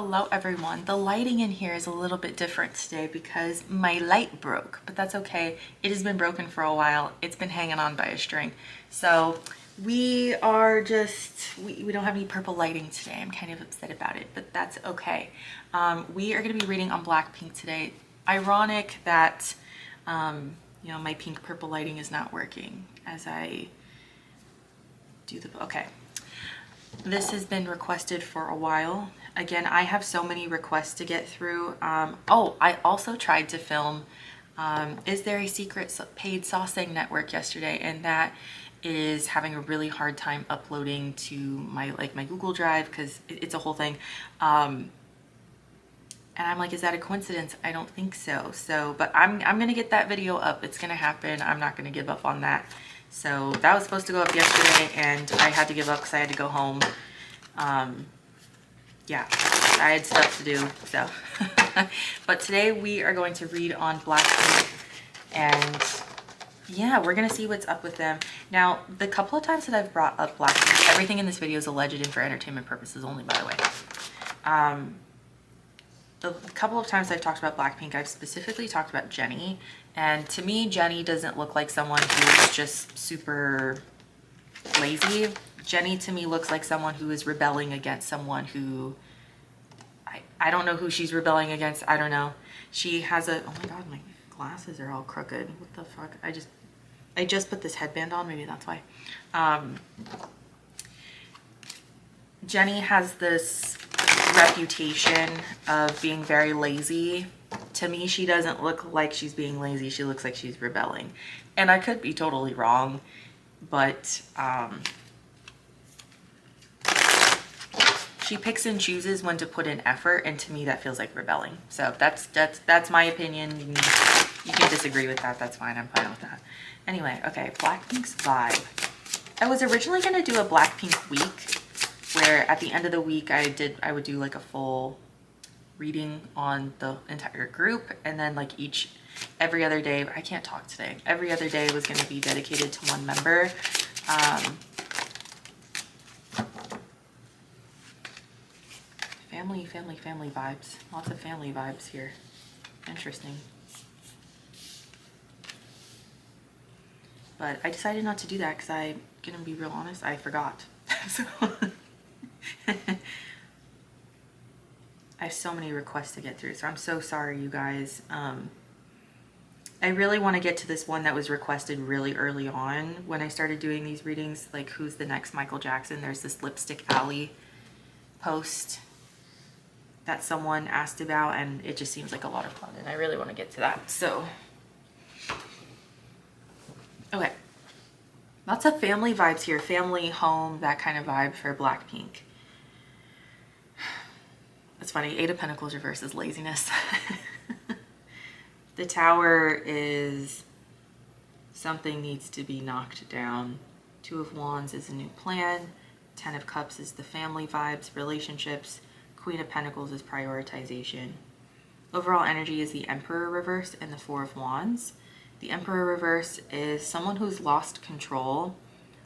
Hello everyone. The lighting in here is a little bit different today because my light broke, but that's okay. It has been broken for a while. It's been hanging on by a string. So we are we don't have any purple lighting today. I'm kind of upset about it, but that's okay. We are going to be reading on Blackpink today. Ironic that, my pink purple lighting is not working as I do the, okay. This has been requested for a while. Again, I have so many requests to get through. Oh, I also tried to film Is There a Secret Paid Saucing Network yesterday, and that is having a really hard time uploading to my Google Drive because it's a whole thing. And I'm like, is that a coincidence? I don't think so. But I'm gonna get that video up. It's gonna happen. I'm not gonna give up on that. So that was supposed to go up yesterday and I had to give up because I had to go home. Yeah, I had stuff to do, so. But today we are going to read on Blackpink, and yeah, we're gonna see what's up with them. Now, the couple of times that I've brought up Blackpink, everything in this video is alleged and for entertainment purposes only, by the way. The couple of times I've talked about Blackpink, I've specifically talked about Jennie. And to me, Jennie doesn't look like someone who's just super lazy. Jennie to me looks like someone who is rebelling against someone who, I don't know who she's rebelling against. I don't know. She has a, oh my God, my glasses are all crooked. What the fuck? I just put this headband on. Maybe that's why. Jennie has this reputation of being very lazy. To me, she doesn't look like she's being lazy. She looks like she's rebelling. And I could be totally wrong, but she picks and chooses when to put in effort, and to me that feels like rebelling. So that's my opinion. You can disagree with that. That's fine. I'm fine with that. Anyway, okay, Blackpink's vibe. I was originally going to do a Blackpink week where at the end of the week I would do like a full reading on the entire group, and then like every other day, I can't talk today, every other day was going to be dedicated to one member. Family vibes. Lots of family vibes here. Interesting. But I decided not to do that because I'm gonna be real honest, I forgot. So I have so many requests to get through, so I'm so sorry, you guys. I really want to get to this one that was requested really early on when I started doing these readings, like who's the next Michael Jackson. There's this Lipstick Alley post that someone asked about, and it just seems like a lot of fun, and I really want to get to that. So okay, lots of family vibes here. Family, home, that kind of vibe for Blackpink. It's funny, Eight of Pentacles reverse is laziness. The Tower is something needs to be knocked down. Two of Wands is a new plan. Ten of Cups is the family vibes, relationships. Queen of Pentacles is prioritization. Overall energy is the Emperor reverse and the Four of Wands. The Emperor reverse is someone who's lost control.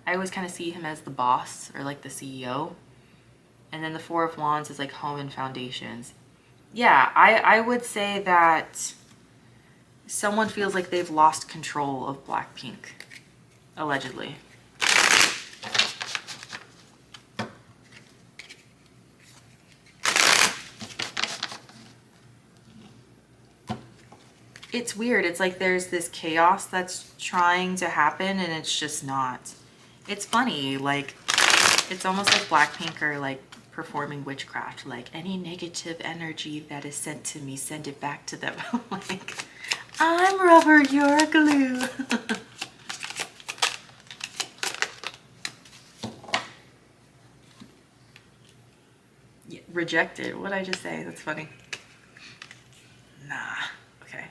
I always kind of see him as the boss or like the CEO. And then the Four of Wands is like home and foundations. Yeah, I would say that someone feels like they've lost control of Blackpink, allegedly. It's weird. It's like there's this chaos that's trying to happen and it's just not. It's funny, like it's almost like Blackpink are like performing witchcraft, like any negative energy that is sent to me, send it back to them. Like, I'm rubber, you're glue. Yeah, rejected. What'd I just say? That's funny. Nah. Okay.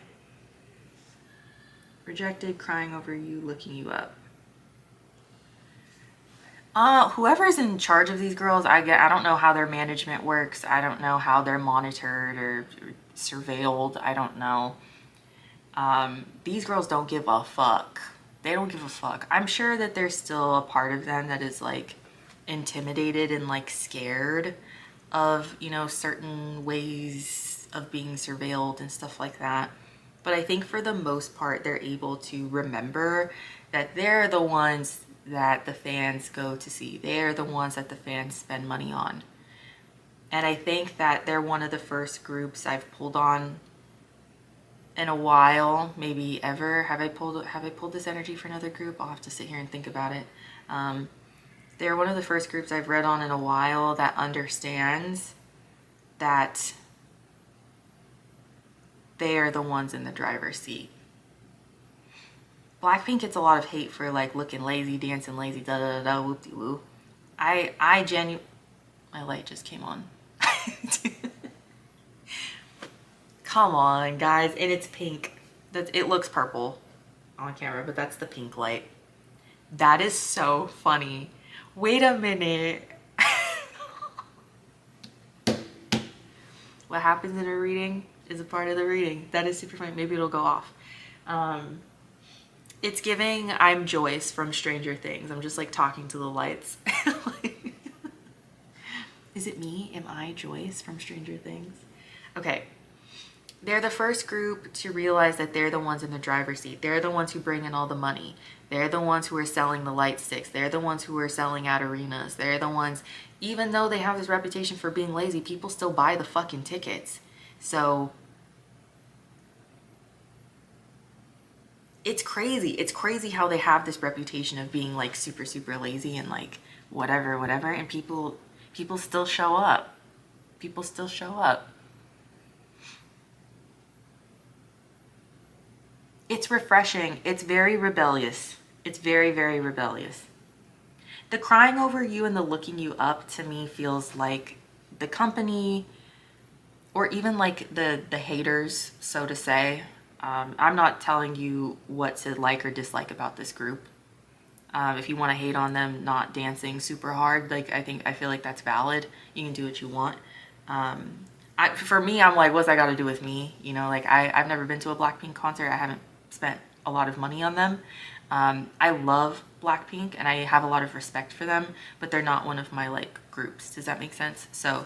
Rejected, crying over you, looking you up. Whoever's in charge of these girls, I don't know how their management works. I don't know how they're monitored or surveilled. I don't know. These girls don't give a fuck. They don't give a fuck. I'm sure that there's still a part of them that is like intimidated and like scared, of, you know, certain ways of being surveilled and stuff like that. But I think for the most part, they're able to remember that they're the ones that the fans go to see. They're the ones that the fans spend money on. And I think that they're one of the first groups I've pulled on in a while, maybe ever. Have I pulled this energy for another group? I'll have to sit here and think about it. They're one of the first groups I've read on in a while that understands that they are the ones in the driver's seat. Blackpink gets a lot of hate for like looking lazy, dancing lazy, da da da da, whoop de woo. My light just came on. Come on, guys, and it's pink. It looks purple on camera, but that's the pink light. That is so funny. Wait a minute. What happens in a reading is a part of the reading. That is super funny. Maybe it'll go off. It's giving I'm Joyce from Stranger Things. I'm just like talking to the lights. Is it me? Am I Joyce from Stranger Things? Okay. They're the first group to realize that they're the ones in the driver's seat. They're the ones who bring in all the money. They're the ones who are selling the light sticks. They're the ones who are selling out arenas. They're the ones, even though they have this reputation for being lazy, people still buy the fucking tickets. So it's crazy. It's crazy how they have this reputation of being like super, super lazy and like whatever, whatever. And people still show up. People still show up. It's refreshing. It's very rebellious. It's very, very rebellious. The crying over you and the looking you up to me feels like the company, or even like the haters, so to say. I'm not telling you what to like or dislike about this group. If you want to hate on them not dancing super hard, like I feel like that's valid. You can do what you want. For me, I'm like, what's that got to do with me? You know, like I've never been to a Blackpink concert. I haven't spent a lot of money on them. I love Blackpink and I have a lot of respect for them, but they're not one of my like groups. Does that make sense? So,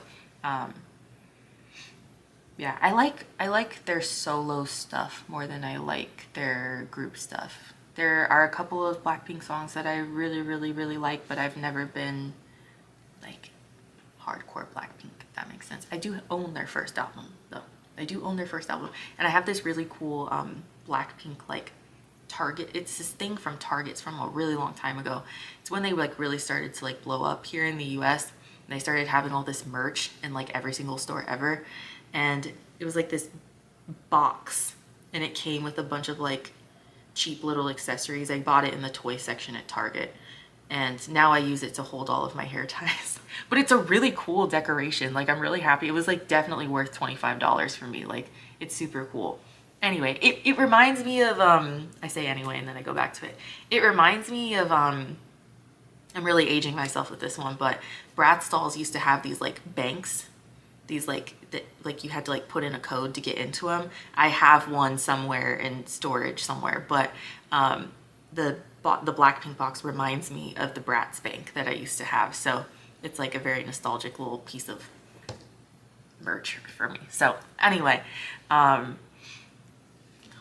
yeah, I like their solo stuff more than I like their group stuff. There are a couple of Blackpink songs that I really, really, really like, but I've never been like hardcore Blackpink, if that makes sense. I do own their first album though. I do own their first album, and I have this really cool Blackpink like Target. It's this thing from Target's from a really long time ago. It's when they like really started to like blow up here in the US, and they started having all this merch in like every single store ever. And it was like this box, and it came with a bunch of like cheap little accessories. I bought it in the toy section at Target, and now I use it to hold all of my hair ties. But it's a really cool decoration. Like I'm really happy. It was like definitely worth $25 for me. Like it's super cool. Anyway, it reminds me of I say anyway and then I go back to it. It reminds me of I'm really aging myself with this one, but Bratz stalls used to have these like banks, these like that like you had to like put in a code to get into them. I have one somewhere in storage somewhere, but the Blackpink box reminds me of the Bratz bank that I used to have. So it's like a very nostalgic little piece of merch for me. So anyway,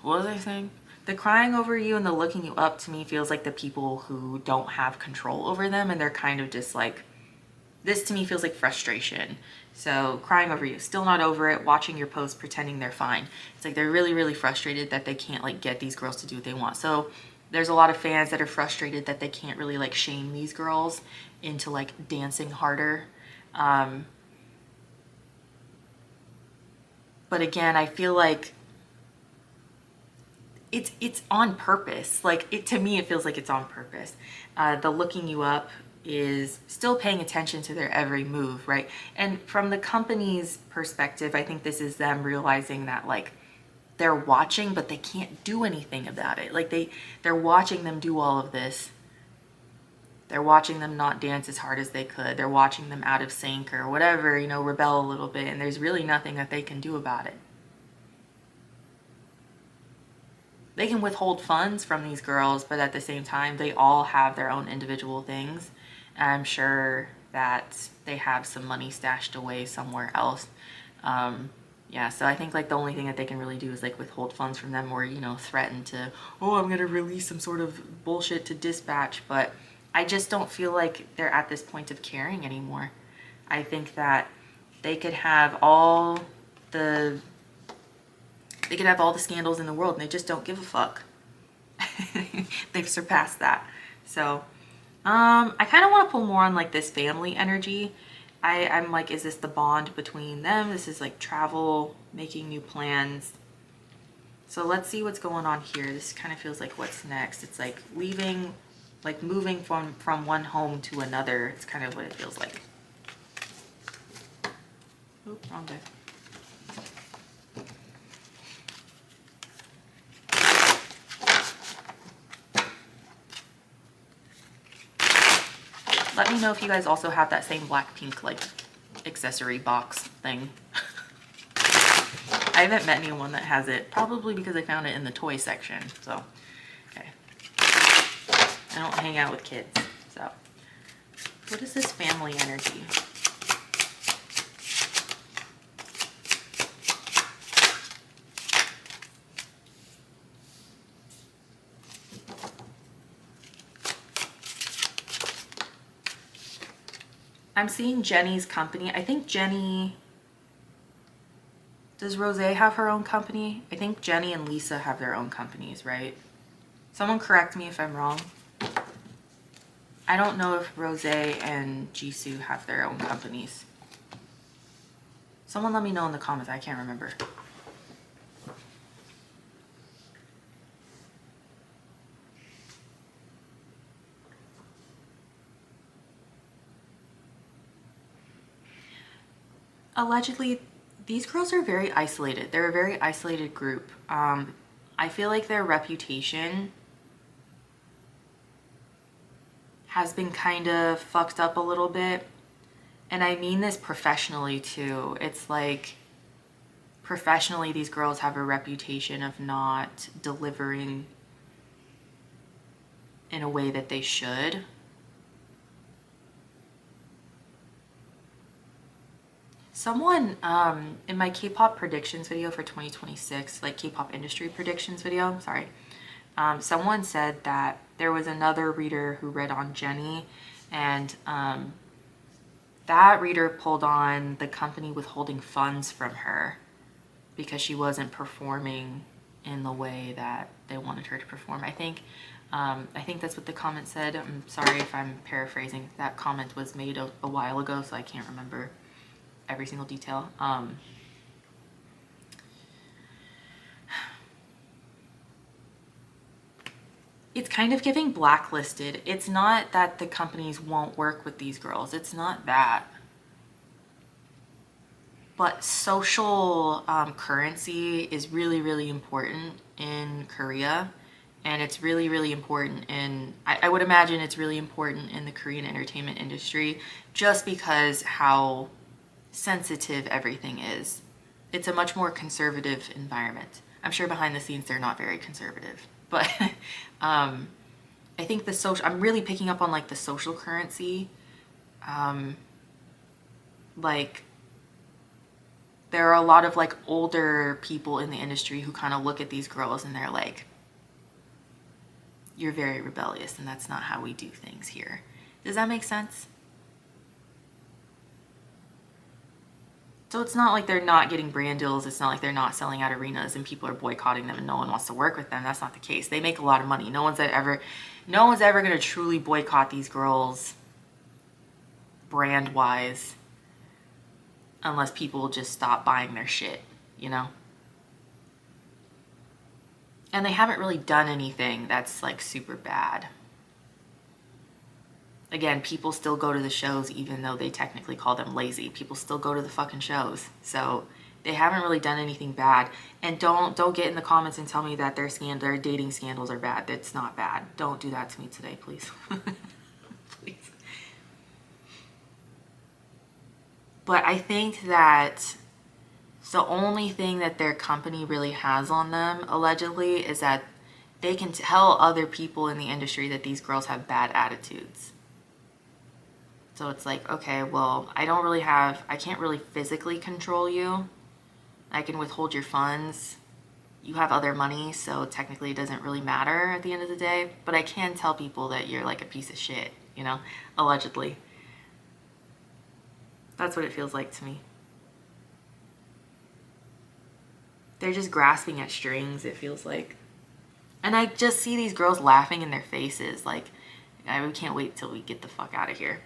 what was I saying? The crying over you and the looking you up to me feels like the people who don't have control over them, and they're kind of just like, this to me feels like frustration. So crying over you, still not over it, watching your posts, pretending they're fine. It's like they're really, really frustrated that they can't like get these girls to do what they want. So there's a lot of fans that are frustrated that they can't really like shame these girls into like dancing harder. But again, I feel like it's on purpose. Like to me, it feels like it's on purpose. The looking you up is still paying attention to their every move, right? And from the company's perspective, I think this is them realizing that like they're watching, but they can't do anything about it. Like they're watching them do all of this. They're watching them not dance as hard as they could. They're watching them out of sync or whatever, you know, rebel a little bit, and there's really nothing that they can do about it. They can withhold funds from these girls, but at the same time, they all have their own individual things. And I'm sure that they have some money stashed away somewhere else. Yeah, so I think like the only thing that they can really do is like withhold funds from them, or, you know, threaten to, oh, I'm gonna release some sort of bullshit to dispatch. But I just don't feel like they're at this point of caring anymore. I think that they could have all the scandals in the world and they just don't give a fuck. They've surpassed that. So I kind of want to pull more on like this family energy. I'm like, is this the bond between them? This is like travel, making new plans. So let's see what's going on here. This kind of feels like what's next. It's like leaving, like moving from one home to another. It's kind of what it feels like. Oop, wrong day. Let me know if you guys also have that same Blackpink like accessory box thing. I haven't met anyone that has it, probably because I found it in the toy section. So, okay. I don't hang out with kids. So, what is this family energy? I'm seeing Jenny's company. I think Jenny... Does Rose have her own company? I think Jenny and Lisa have their own companies, right? Someone correct me if I'm wrong. I don't know if Rose and Jisoo have their own companies. Someone let me know in the comments. I can't remember. Allegedly, these girls are very isolated. They're a very isolated group. I feel like their reputation has been kind of fucked up a little bit. And I mean this professionally too. It's like, professionally, these girls have a reputation of not delivering in a way that they should. Someone in my K-pop predictions video for 2026, like K-pop industry predictions video, sorry, someone said that there was another reader who read on Jenny, and that reader pulled on the company withholding funds from her because she wasn't performing in the way that they wanted her to perform. I think that's what the comment said. I'm sorry if I'm paraphrasing. That comment was made a while ago, so I can't remember every single detail. It's kind of giving blacklisted. It's not that the companies won't work with these girls. It's not that. But social currency is really, really important in Korea. And it's really, really important in, I would imagine it's really important in the Korean entertainment industry, just because how sensitive everything is. It's a much more conservative environment. I'm sure behind the scenes they're not very conservative, but I think the social, I'm really picking up on like the social currency. Like there are a lot of like older people in the industry who kind of look at these girls and they're like, you're very rebellious and that's not how we do things here. Does that make sense? So it's not like they're not getting brand deals. It's not like they're not selling out arenas and people are boycotting them and no one wants to work with them. That's not the case. They make a lot of money. No one's ever going to truly boycott these girls brand wise unless people just stop buying their shit, you know? And they haven't really done anything that's like super bad. Again, people still go to the shows even though they technically call them lazy. People still go to the fucking shows. So they haven't really done anything bad. And don't get in the comments and tell me that their dating scandals are bad. That's not bad. Don't do that to me today, please. Please. But I think that the only thing that their company really has on them, allegedly, is that they can tell other people in the industry that these girls have bad attitudes. So it's like, okay, well, I can't really physically control you. I can withhold your funds. You have other money, so technically it doesn't really matter at the end of the day. But I can tell people that you're like a piece of shit, you know, allegedly. That's what it feels like to me. They're just grasping at strings, it feels like. And I just see these girls laughing in their faces like, we can't wait till we get the fuck out of here.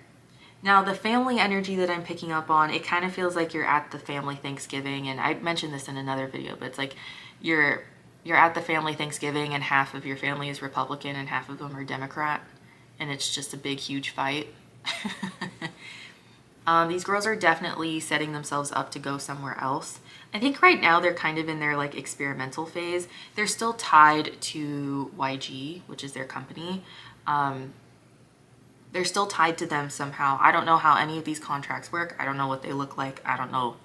Now, the family energy that I'm picking up on, it kind of feels like you're at the family Thanksgiving, and I mentioned this in another video, but it's like you're at the family Thanksgiving and half of your family is Republican and half of them are Democrat, and it's just a big, huge fight. These girls are definitely setting themselves up to go somewhere else. I think right now they're kind of in their like experimental phase. They're still tied to YG, which is their company. They're still tied to them somehow. I don't know how any of these contracts work. I don't know what they look like. I don't know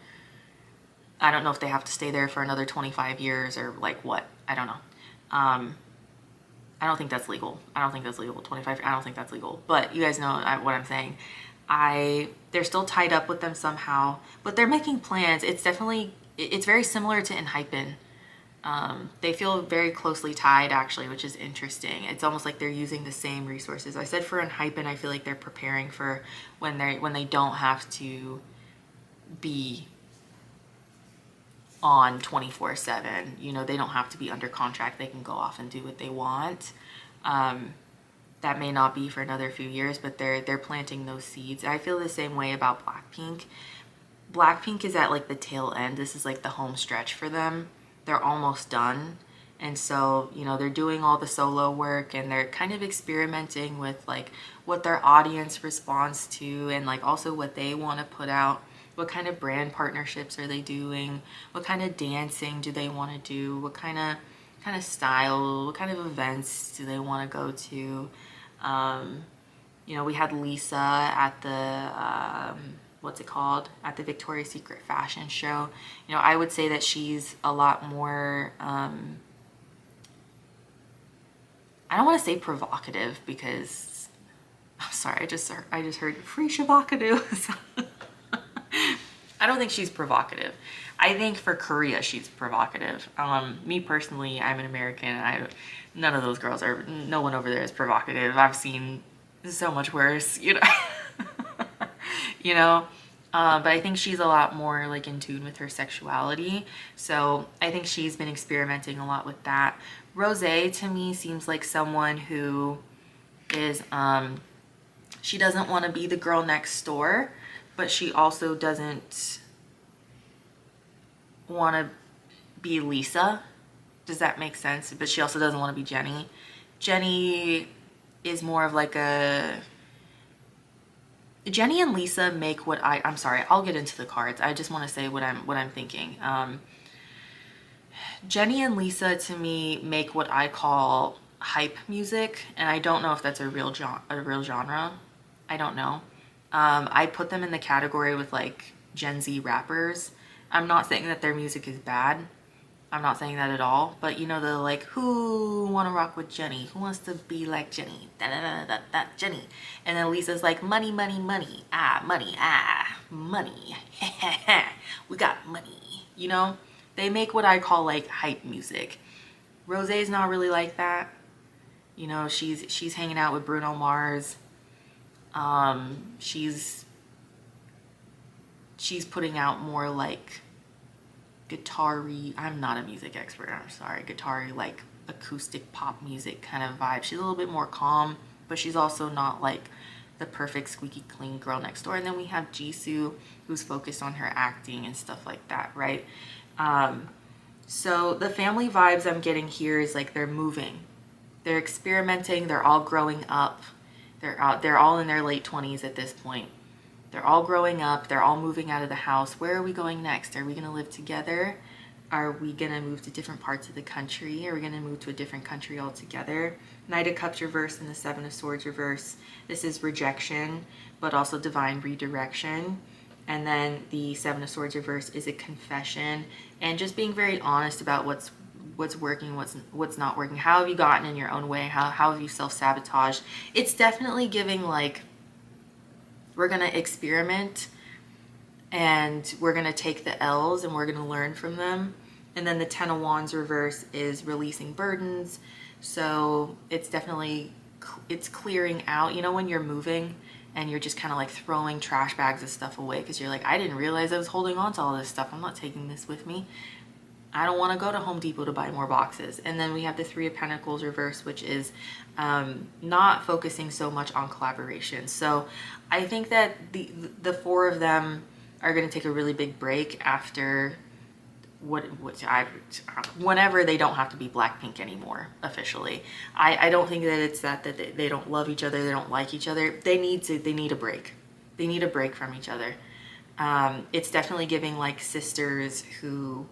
if they have to stay there for another 25 years or like what. I don't know. I don't think that's legal. 25, I don't think that's legal. But you guys know what I'm saying. They're still tied up with them somehow, but they're making plans. It's very similar to ENTERTAINMENT. They feel very closely tied actually, which is interesting. It's almost like they're using the same resources. I said for ENHYPEN, I feel like they're preparing for when they don't have to be on 24/7. You know, they don't have to be under contract. They can go off and do what they want. That may not be for another few years, but they're planting those seeds. I feel the same way about Blackpink. Blackpink is at like the tail end. This is like the home stretch for them. They're almost done. And so, you know, they're doing all the solo work and they're kind of experimenting with like what their audience responds to and like also what they want to put out. What kind of brand partnerships are they doing? What kind of dancing do they want to do? What kind of style, what kind of events do they want to go to? You know, we had Lisa at the what's it called, at the Victoria's Secret fashion show. You know, I would say that she's a lot more I don't want to say provocative because I'm sorry, I just heard free shavacado. I don't think she's provocative. I think for Korea she's provocative. Me personally, I'm an American and none of those girls are, no one over there is provocative. I've seen so much worse, you know. You know, but I think she's a lot more like in tune with her sexuality. So I think she's been experimenting a lot with that. Rosé to me seems like someone who is, she doesn't want to be the girl next door, but she also doesn't want to be Lisa. Does that make sense? But she also doesn't want to be Jenny. Jenny is more of like Jenny and Lisa make what I'm sorry, I'll get into the cards. I just want to say what I'm thinking. Jenny and Lisa to me make what I call hype music, and I don't know if that's a real genre. I don't know. I put them in the category with like Gen Z rappers. I'm not saying that their music is bad. I'm not saying that at all. But you know, the like, who wanna rock with Jenny? Who wants to be like Jenny? Da Jenny. And then Lisa's like, money, money, money. Money, money. We got money. You know? They make what I call like hype music. Rosé's not really like that. You know, she's hanging out with Bruno Mars. She's putting out more like guitar-y, I'm not a music expert, I'm sorry, guitar-y like acoustic pop music kind of vibe. She's a little bit more calm, but she's also not like the perfect squeaky clean girl next door. And then we have Jisoo, who's focused on her acting and stuff like that, right? So the family vibes I'm getting here is like they're moving, they're experimenting, they're all growing up, they're all in their late 20s at this point. They're all growing up. They're all moving out of the house. Where are we going next? Are we going to live together? Are we going to move to different parts of the country? Are we going to move to a different country altogether? Knight of Cups reverse and the Seven of Swords reverse. This is rejection, but also divine redirection. And then the Seven of Swords reverse is a confession and just being very honest about what's working, what's not working. How have you gotten in your own way? How have you self-sabotaged? It's definitely giving like We're gonna experiment, and we're gonna take the L's and we're gonna learn from them. And then the Ten of Wands reverse is releasing burdens. So it's definitely, it's clearing out. You know, when you're moving and you're just kind of like throwing trash bags of stuff away because you're like, I didn't realize I was holding on to all this stuff. I'm not taking this with me. I don't want to go to Home Depot to buy more boxes. And then we have the Three of Pentacles reverse, which is not focusing so much on collaboration. So I think that the four of them are going to take a really big break after whenever they don't have to be Blackpink anymore officially. I don't think that it's that they don't love each other, they don't like each other. They need a break. They need a break from each other. It's definitely giving like sisters who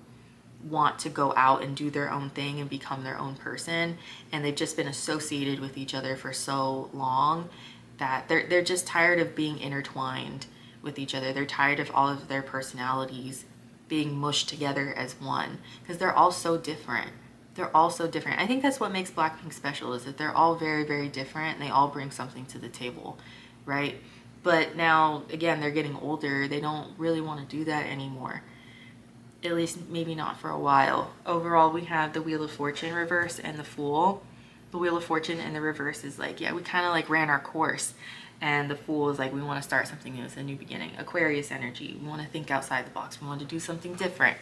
want to go out and do their own thing and become their own person, and they've just been associated with each other for so long that they're just tired of being intertwined with each other. They're tired of all of their personalities being mushed together as one, because they're all so different. They're all so different. I think that's what makes Blackpink special, is that they're all very, very different and they all bring something to the table, right? But now, again, they're getting older. They don't really want to do that anymore. At least maybe not for a while. Overall, we have the Wheel of Fortune reverse and the Fool. The Wheel of Fortune in the reverse is like, yeah, we kind of like ran our course. And the Fool is like, we want to start something new. It's a new beginning. Aquarius energy. We want to think outside the box. We want to do something different.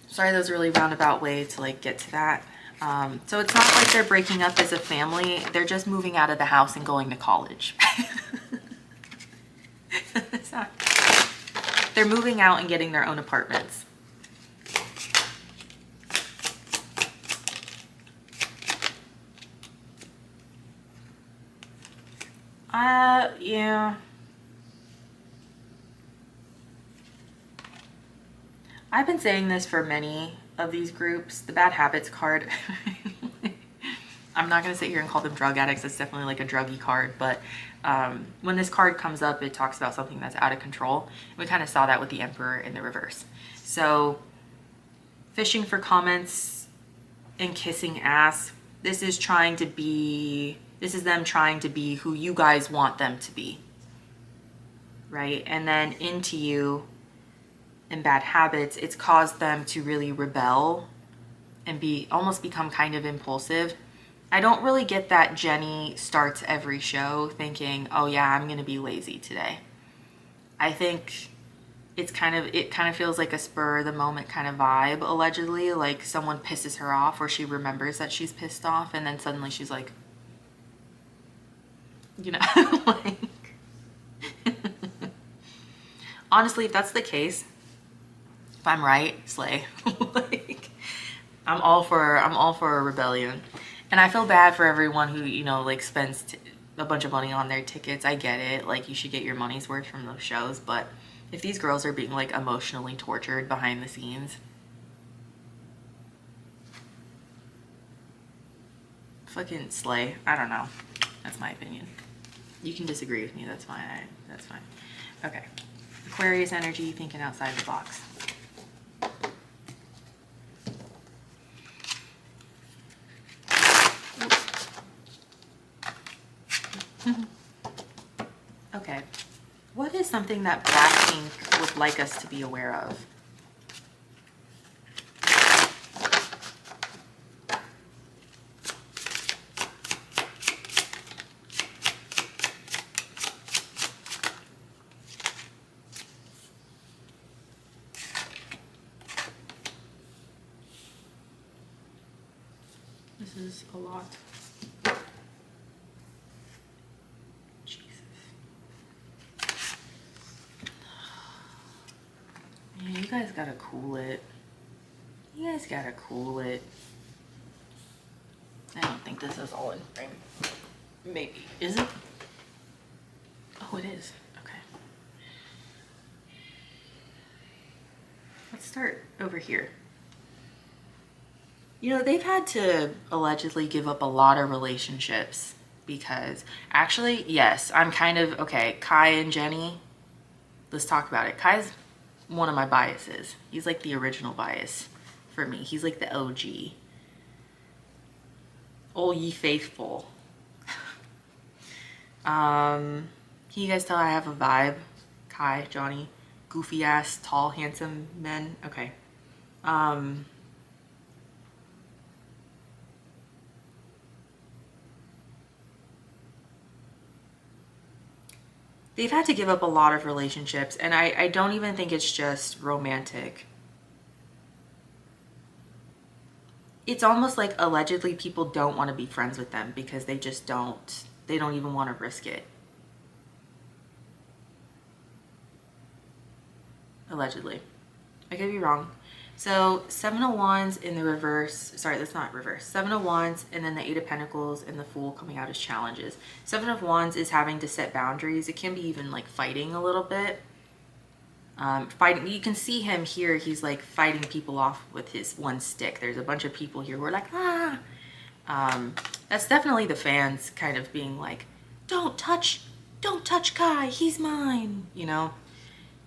Sorry, that was a really roundabout way to like get to that. So it's not like they're breaking up as a family. They're just moving out of the house and going to college. It's not. They're moving out and getting their own apartments. Yeah. I've been saying this for many of these groups. The bad habits card. I'm not going to sit here and call them drug addicts. It's definitely like a druggy card. But when this card comes up, it talks about something that's out of control. We kind of saw that with the Emperor in the reverse. So fishing for comments and kissing ass. This is them trying to be who you guys want them to be. Right? And then into you and bad habits, it's caused them to really rebel and almost become kind of impulsive. I don't really get that Jenny starts every show thinking, oh yeah, I'm gonna be lazy today. I think it kind of feels like a spur of the moment kind of vibe, allegedly, like someone pisses her off or she remembers that she's pissed off and then suddenly she's like, you know, like honestly, if that's the case, if I'm right, slay. Like, I'm all for a rebellion. And I feel bad for everyone who, you know, like spends a bunch of money on their tickets. I get it. Like, you should get your money's worth from those shows. But if these girls are being like emotionally tortured behind the scenes, fucking slay. I don't know. That's my opinion. You can disagree with me. That's fine. That's fine. Okay. Aquarius energy, thinking outside the box. Okay. What is something that Blackpink would like us to be aware of? This is a lot. Jesus. Man, you guys gotta cool it. You guys gotta cool it. I don't think this is all in frame. Maybe. Is it? Oh, it is. Okay. Let's start over here. You know, they've had to allegedly give up a lot of relationships because actually, yes, I'm kind of, okay, Kai and Jenny, let's talk about it. Kai's one of my biases. He's like the original bias for me. He's like the OG. Oh, ye faithful. Can you guys tell I have a vibe? Kai, Johnny, goofy ass, tall, handsome men. Okay. They've had to give up a lot of relationships, and I don't even think it's just romantic. It's almost like allegedly people don't want to be friends with them because they just don't, they don't even want to risk it. Allegedly. I could be wrong. So 7 of Wands in the reverse, sorry, that's not reverse. 7 of Wands and then the 8 of Pentacles and the Fool coming out as challenges. 7 of Wands is having to set boundaries. It can be even like fighting a little bit. Fighting, you can see him here, he's like fighting people off with his one stick. There's a bunch of people here who are like, ah. That's definitely the fans kind of being like, don't touch Kai, he's mine, you know.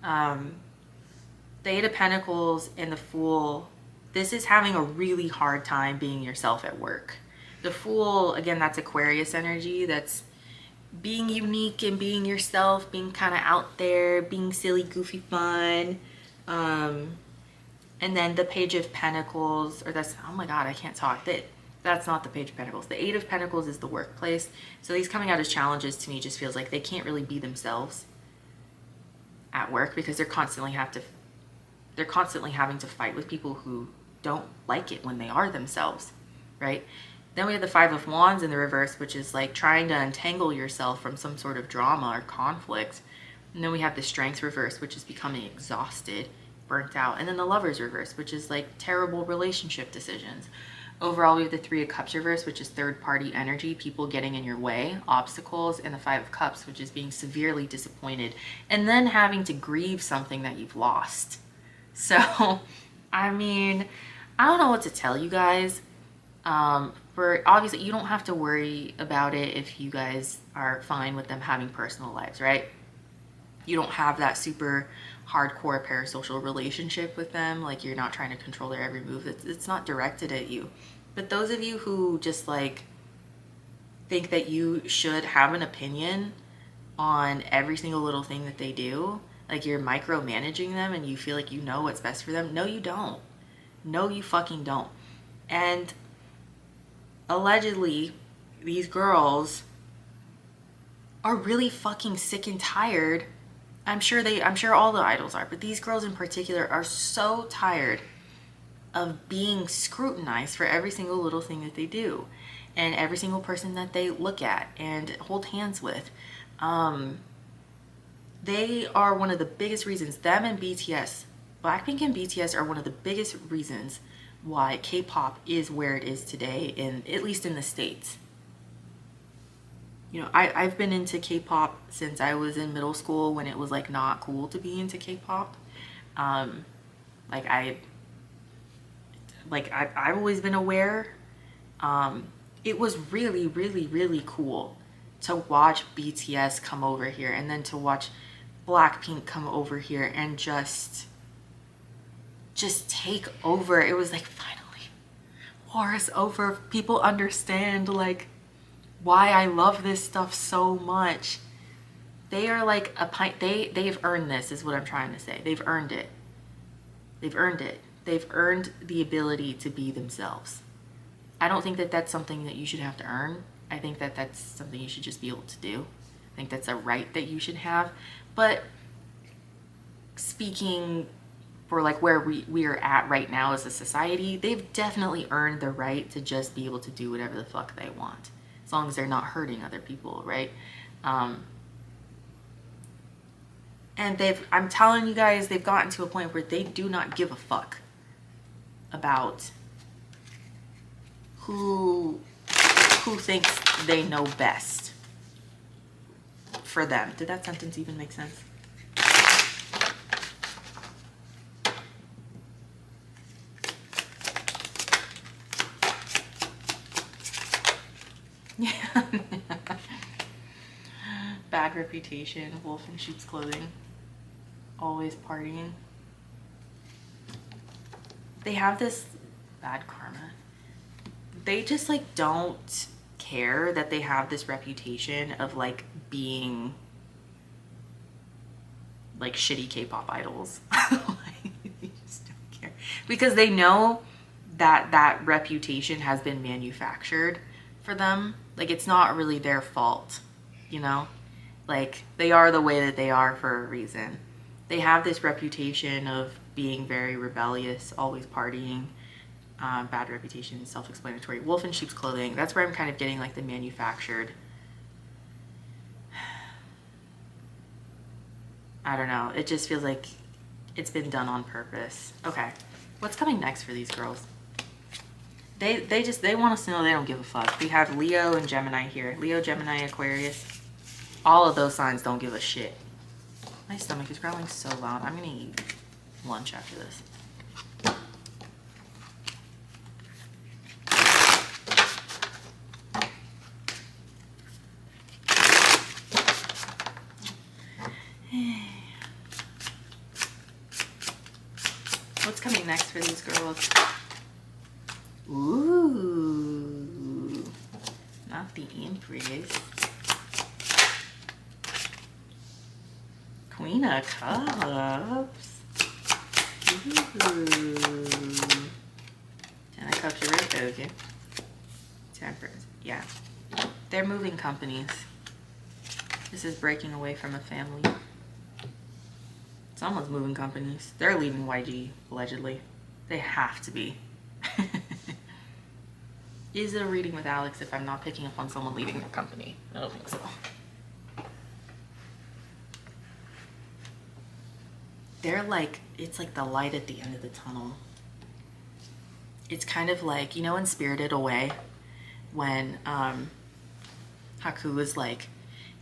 The 8 of Pentacles and the Fool, this is having a really hard time being yourself at work. The Fool, again, that's Aquarius energy. That's being unique and being yourself, being kind of out there, being silly, goofy, fun. And then the Page of Pentacles, or that's, oh my God, I can't talk. That's not the Page of Pentacles. The 8 of Pentacles is the workplace. So these coming out as challenges to me just feels like they can't really be themselves at work because they're constantly having to fight with people who don't like it when they are themselves, right? Then we have the 5 of Wands in the reverse, which is like trying to untangle yourself from some sort of drama or conflict. And then we have the Strength reverse, which is becoming exhausted, burnt out. And then the Lovers reverse, which is like terrible relationship decisions. Overall, we have the 3 of Cups reverse, which is third-party energy, people getting in your way, obstacles, and the 5 of Cups, which is being severely disappointed, and then having to grieve something that you've lost. So, I mean, I don't know what to tell you guys. For obviously, you don't have to worry about it if you guys are fine with them having personal lives, right? You don't have that super hardcore parasocial relationship with them. Like, you're not trying to control their every move. It's not directed at you. But those of you who just like think that you should have an opinion on every single little thing that they do, like you're micromanaging them and you feel like you know what's best for them. No, you don't. No, you fucking don't. And allegedly, these girls are really fucking sick and tired. I'm sure all the idols are, but these girls in particular are so tired of being scrutinized for every single little thing that they do and every single person that they look at and hold hands with. They are one of the biggest reasons, them and BTS, Blackpink and BTS are one of the biggest reasons why K-pop is where it is today, at least in the States. You know, I've been into K-pop since I was in middle school when it was like not cool to be into K-pop. I've always been aware. It was really, really, really cool to watch BTS come over here and then to watch Blackpink come over here and just take over. It was like, finally, war is over. People understand like why I love this stuff so much. They are like they've earned this, is what I'm trying to say. They've earned it. They've earned it. They've earned the ability to be themselves. I don't think that that's something that you should have to earn. I think that that's something you should just be able to do. I think that's a right that you should have. But speaking for like where we are at right now as a society, they've definitely earned the right to just be able to do whatever the fuck they want, as long as they're not hurting other people, right? And I'm telling you guys, they've gotten to a point where they do not give a fuck about who thinks they know best for them. Did that sentence even make sense? Yeah. Bad reputation, wolf in sheep's clothing, always partying. They have this bad karma. They just like don't care that they have this reputation of like being like shitty K-pop idols. They just don't care because they know that that reputation has been manufactured for them. Like, it's not really their fault, you know? Like, they are the way that they are for a reason. They have this reputation of being very rebellious, always partying, bad reputation, self-explanatory. Wolf in sheep's clothing. That's where I'm kind of getting like the manufactured. I don't know. It just feels like it's been done on purpose. Okay, what's coming next for these girls? They want us to know they don't give a fuck. We have Leo and Gemini here. Leo, Gemini, Aquarius. All of those signs don't give a shit. My stomach is growling so loud. I'm gonna eat lunch after this. What's coming next for these girls? Ooh, not the Empress. Queen of Cups. Ooh. Ten of Cups, you're right, okay. Temperance, yeah. They're moving companies. This is breaking away from a family. Someone's moving companies. They're leaving YG, allegedly. They have to be. Is it a reading with Alex if I'm not picking up on someone leaving their company? I don't think so. They're like, it's like the light at the end of the tunnel. It's kind of like, you know, in Spirited Away, when Haku was like,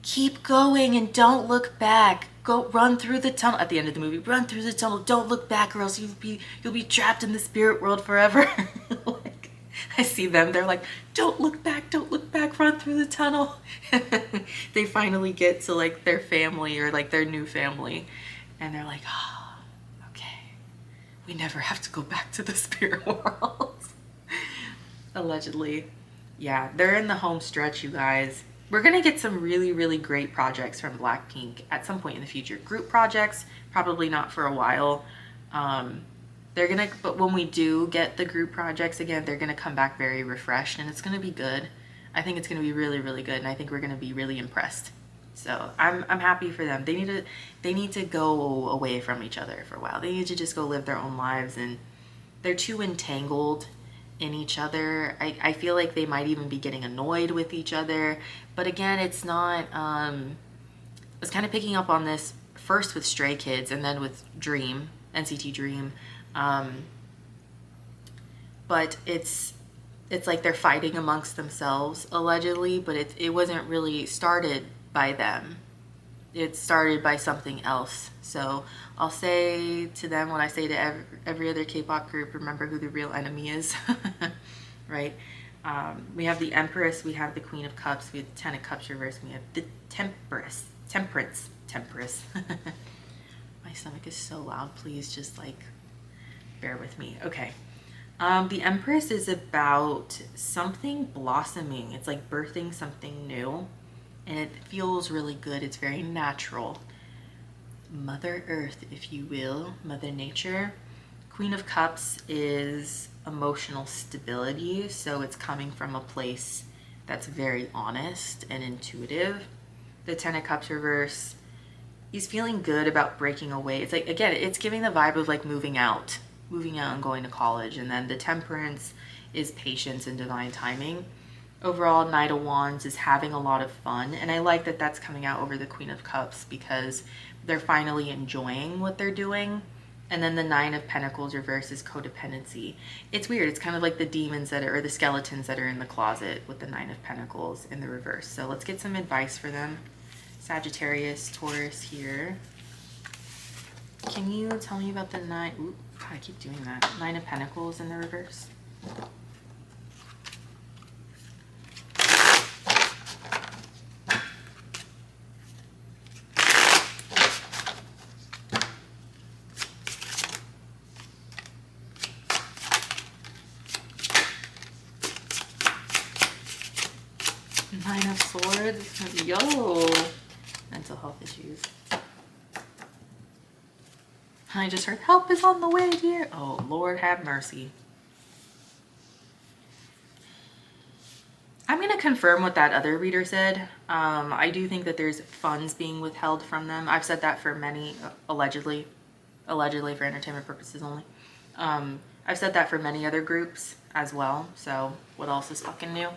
keep going and don't look back. Go run through the tunnel. At the end of the movie, run through the tunnel. Don't look back, or else you'll be trapped in the spirit world forever. Like, I see them. They're like, don't look back, run through the tunnel. They finally get to like their family or like their new family, and they're like, oh, okay, we never have to go back to the spirit world. Allegedly. Yeah, they're in the home stretch, you guys. We're gonna get some really, really great projects from Blackpink at some point in the future. Group projects, probably not for a while. But when we do get the group projects again, they're gonna come back very refreshed, and it's gonna be good. I think it's gonna be really, really good, and I think we're gonna be really impressed. So I'm happy for them. They need to go away from each other for a while. They need to just go live their own lives, and they're too entangled in each other. I feel like they might even be getting annoyed with each other. But again, it's not, I was kind of picking up on this first with Stray Kids and then with Dream, NCT Dream. But it's like they're fighting amongst themselves, allegedly, but it wasn't really started by them. It started by something else. So I'll say to them what I say to every other K-pop group, remember who the real enemy is, right? We have the Empress, we have the Queen of Cups, we have the Ten of Cups reversed, we have the Temperance. My stomach is so loud, please just like bear with me. Okay. The Empress is about something blossoming. It's like birthing something new, and it feels really good. It's very natural. Mother Earth, if you will, Mother Nature. Queen of Cups is emotional stability, so it's coming from a place that's very honest and intuitive. The Ten of Cups reverse, he's feeling good about breaking away. It's like, again, it's giving the vibe of like moving out and going to college. And then the Temperance is patience and divine timing. Overall, Knight of Wands is having a lot of fun, and I like that that's coming out over the Queen of Cups because they're finally enjoying what they're doing. And then the Nine of Pentacles reverse is codependency. It's weird. It's kind of like the demons that are, or the skeletons that are in the closet with the Nine of Pentacles in the reverse. So let's get some advice for them. Sagittarius, Taurus here. Can you tell me about the nine? Ooh, God, I keep doing that. Nine of Pentacles in the reverse. Nine of Swords. Yo. mental health issues. I just heard help is on the way, dear. Oh, Lord have mercy. I'm going to confirm what that other reader said. I do think that there's funds being withheld from them. I've said that for many, allegedly for entertainment purposes only. I've said that for many other groups as well. So what else is fucking new?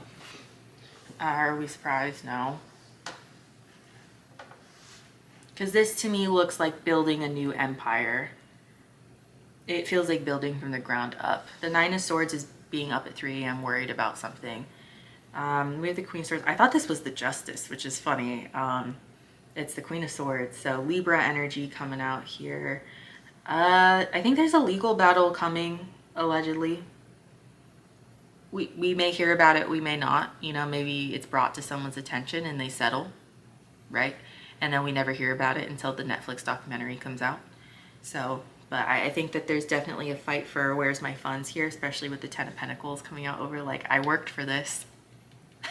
Are we surprised? No. Because this to me looks like building a new empire. It feels like building from the ground up. The Nine of Swords is being up at 3 a.m. worried about something. We have the Queen of Swords. I thought this was the Justice, which is funny. It's the Queen of Swords. So Libra energy coming out here. I think there's a legal battle coming, allegedly. We may hear about it, we may not. You know, maybe it's brought to someone's attention and they settle, right? And then we never hear about it until the Netflix documentary comes out. So, but I think that there's definitely a fight for where's my funds here, especially with the Ten of Pentacles coming out over, like, I worked for this.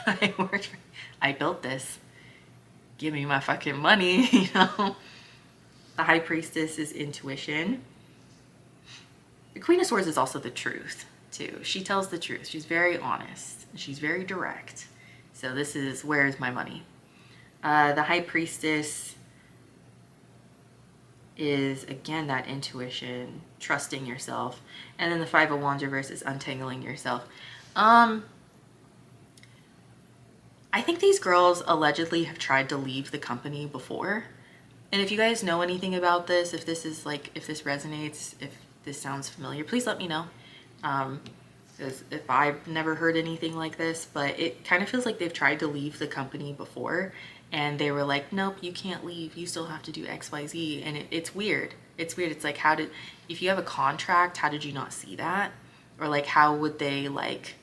I built this. Give me my fucking money, you know? The High Priestess is intuition. The Queen of Swords is also the truth, too. She tells the truth. She's very honest. She's very direct. So this is, where's my money? The High Priestess is, again, that intuition, trusting yourself. And then the Five of Wands reverse is untangling yourself. I think these girls allegedly have tried to leave the company before. And if you guys know anything about this, if this is like, if this resonates, if this sounds familiar, please let me know. Because if I've never heard anything like this, but it kind of feels like they've tried to leave the company before and they were like, nope, you can't leave. You still have to do X, Y, Z. And it's weird. It's weird. It's like, if you have a contract, how did you not see that? Or like, how would they like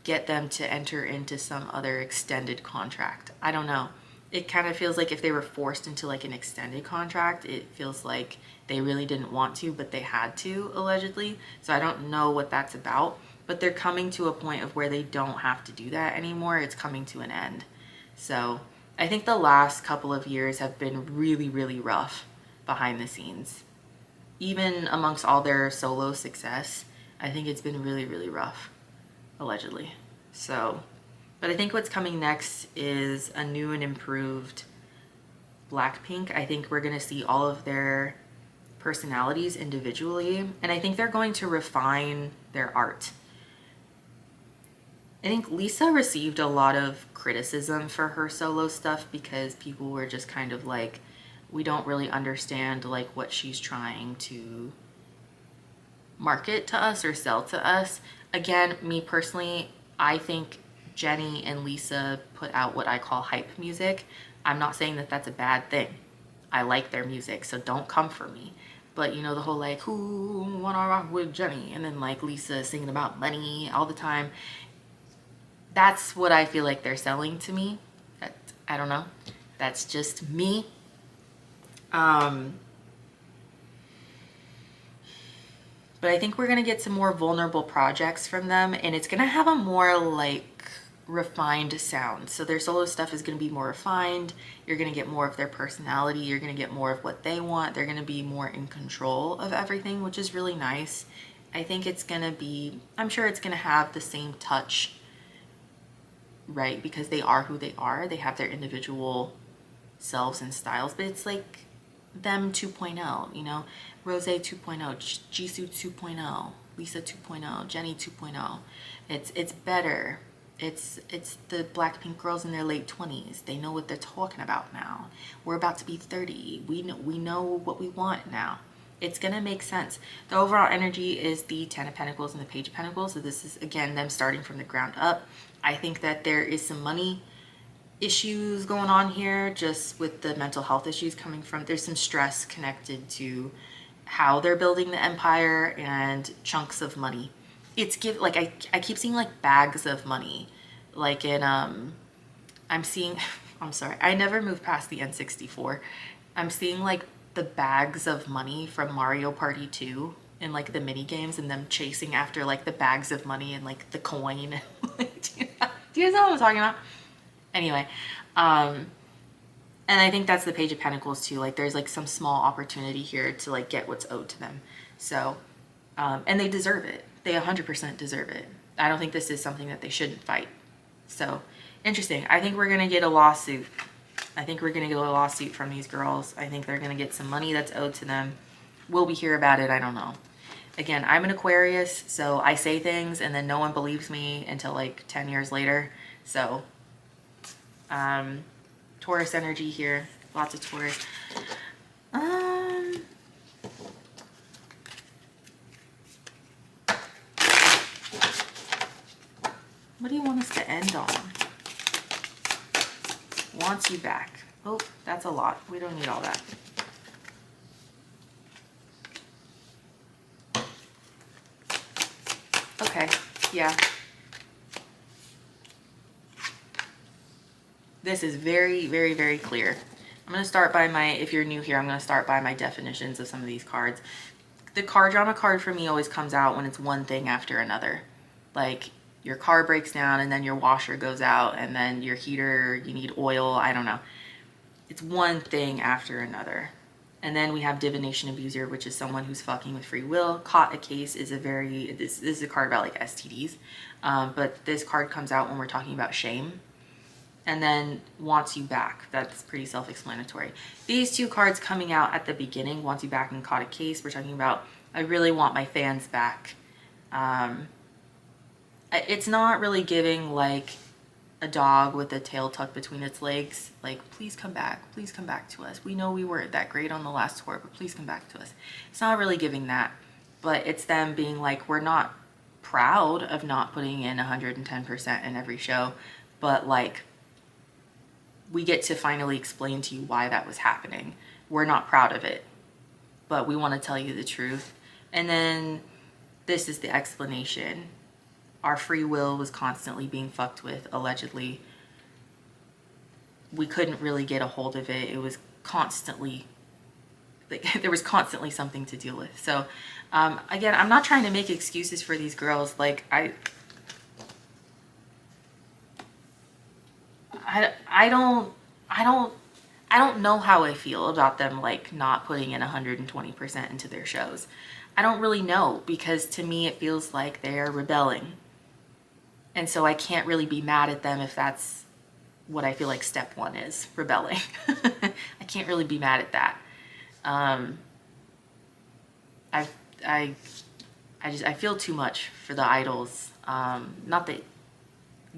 get them to enter into some other extended contract? I don't know. It kind of feels like if they were forced into like an extended contract, it feels like they really didn't want to, but they had to, allegedly. So I don't know what that's about, but they're coming to a point of where they don't have to do that anymore. It's coming to an end. So I think the last couple of years have been really, really rough behind the scenes. Even amongst all their solo success, I think it's been really, really rough, allegedly. So, but I think what's coming next is a new and improved Blackpink. I think we're going to see all of their personalities individually, and I think they're going to refine their art. I think Lisa received a lot of criticism for her solo stuff because people were just kind of like, we don't really understand like what she's trying to market to us or sell to us. Again, me personally, I think Jenny and Lisa put out what I call hype music. I'm not saying that that's a bad thing. I like their music, so don't come for me. But you know, the whole like, who wanna rock with Jenny? And then like Lisa singing about money all the time. That's what I feel like they're selling to me. I don't know. That's just me. But I think we're gonna get some more vulnerable projects from them, and it's gonna have a more like refined sound. So their solo stuff is gonna be more refined. You're gonna get more of their personality. You're gonna get more of what they want. They're gonna be more in control of everything, which is really nice. I think it's gonna be, I'm sure it's gonna have the same touch, right? Because they are who they are. They have their individual selves and styles, but it's like them 2.0, you know, Rose 2.0, Jisoo 2.0, Lisa 2.0, Jenny 2.0. It's better. It's the Blackpink girls in their late 20s. They know what they're talking about now. We're about to be 30. We know what we want now. It's gonna make sense. The overall energy is the Ten of Pentacles and the Page of Pentacles. So this is again them starting from the ground up. I think that there is some money issues going on here, just with the mental health issues coming from, there's some stress connected to how they're building the empire and chunks of money. It's like I keep seeing like bags of money, like in I'm seeing I'm sorry, I never moved past the N64. I'm seeing like the bags of money from Mario Party 2 and like the mini games, and them chasing after like the bags of money and like the coin. Do you guys know what I'm talking about? Anyway, and And I think that's the Page of Pentacles too. Like there's like some small opportunity here to like get what's owed to them. So, and they deserve it. They 100% deserve it. I don't think this is something that they shouldn't fight. So interesting. I think we're going to get a lawsuit. I think we're going to get a lawsuit from these girls. I think they're going to get some money that's owed to them. Will we hear about it? I don't know. Again, I'm an Aquarius, so I say things and then no one believes me until like 10 years later. So, Taurus energy here. Lots of Taurus. What do you want us to end on? Wants you back. Oh, that's a lot. We don't need all that. Okay, yeah. This is very, very, very clear. I'm going to start by my, if you're new here, I'm going to start by my definitions of some of these cards. The car drama card for me always comes out when it's one thing after another. Like your car breaks down and then your washer goes out and then your heater, you need oil, I don't know. It's one thing after another. And then we have divination abuser, which is someone who's fucking with free will. Caught a case is a very, this is a card about like STDs. But this card comes out when we're talking about shame. And then wants you back. That's pretty self-explanatory. These two cards coming out at the beginning, wants you back and caught a case. We're talking about, I really want my fans back. It's not really giving like a dog with a tail tucked between its legs. Like, please come back to us. We know we weren't that great on the last tour, but please come back to us. It's not really giving that, but it's them being like, we're not proud of not putting in 110% in every show, but like, we get to finally explain to you why that was happening. We're not proud of it, but we want to tell you the truth. And then this is the explanation. Our free will was constantly being fucked with, allegedly. We couldn't really get a hold of it. It was constantly, like, there was constantly something to deal with. So again, I'm not trying to make excuses for these girls. Like I don't know how I feel about them like not putting in 120% into their shows. I don't really know, because to me it feels like they're rebelling. And so I can't really be mad at them if that's what I feel like step one is, rebelling. I can't really be mad at that. I feel too much for the idols. Not that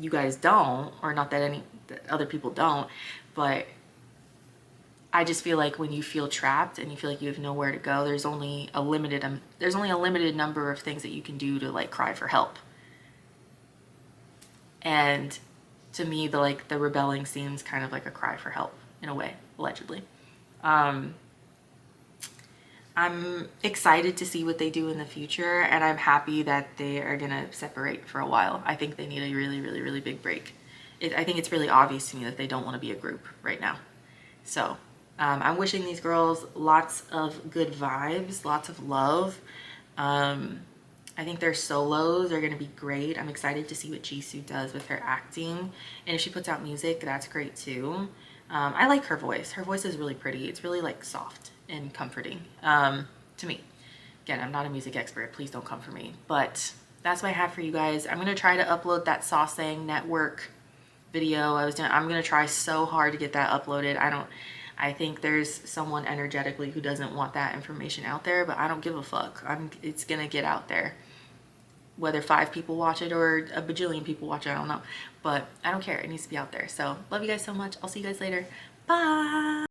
you guys don't, or not that other people don't, but I just feel like when you feel trapped and you feel like you have nowhere to go, there's only a limited number of things that you can do to like cry for help. And to me, the rebelling seems kind of like a cry for help in a way, allegedly. I'm excited to see what they do in the future, and I'm happy that they are gonna separate for a while. I think they need a really, really, really big break. I think it's really obvious to me that they don't want to be a group right now. So I'm wishing these girls lots of good vibes, lots of love. I think their solos are going to be great. I'm excited to see what Jisoo does with her acting. And if she puts out music, that's great too. I like her voice. Her voice is really pretty. It's really like soft and comforting to me. Again, I'm not a music expert. Please don't come for me. But that's what I have for you guys. I'm going to try to upload that Sawsang Network video I'm going to try so hard to get that uploaded. I think there's someone energetically who doesn't want that information out there, but I don't give a fuck. It's going to get out there. Whether 5 people watch it or a bajillion people watch it, I don't know. But I don't care. It needs to be out there. So love you guys so much. I'll see you guys later. Bye.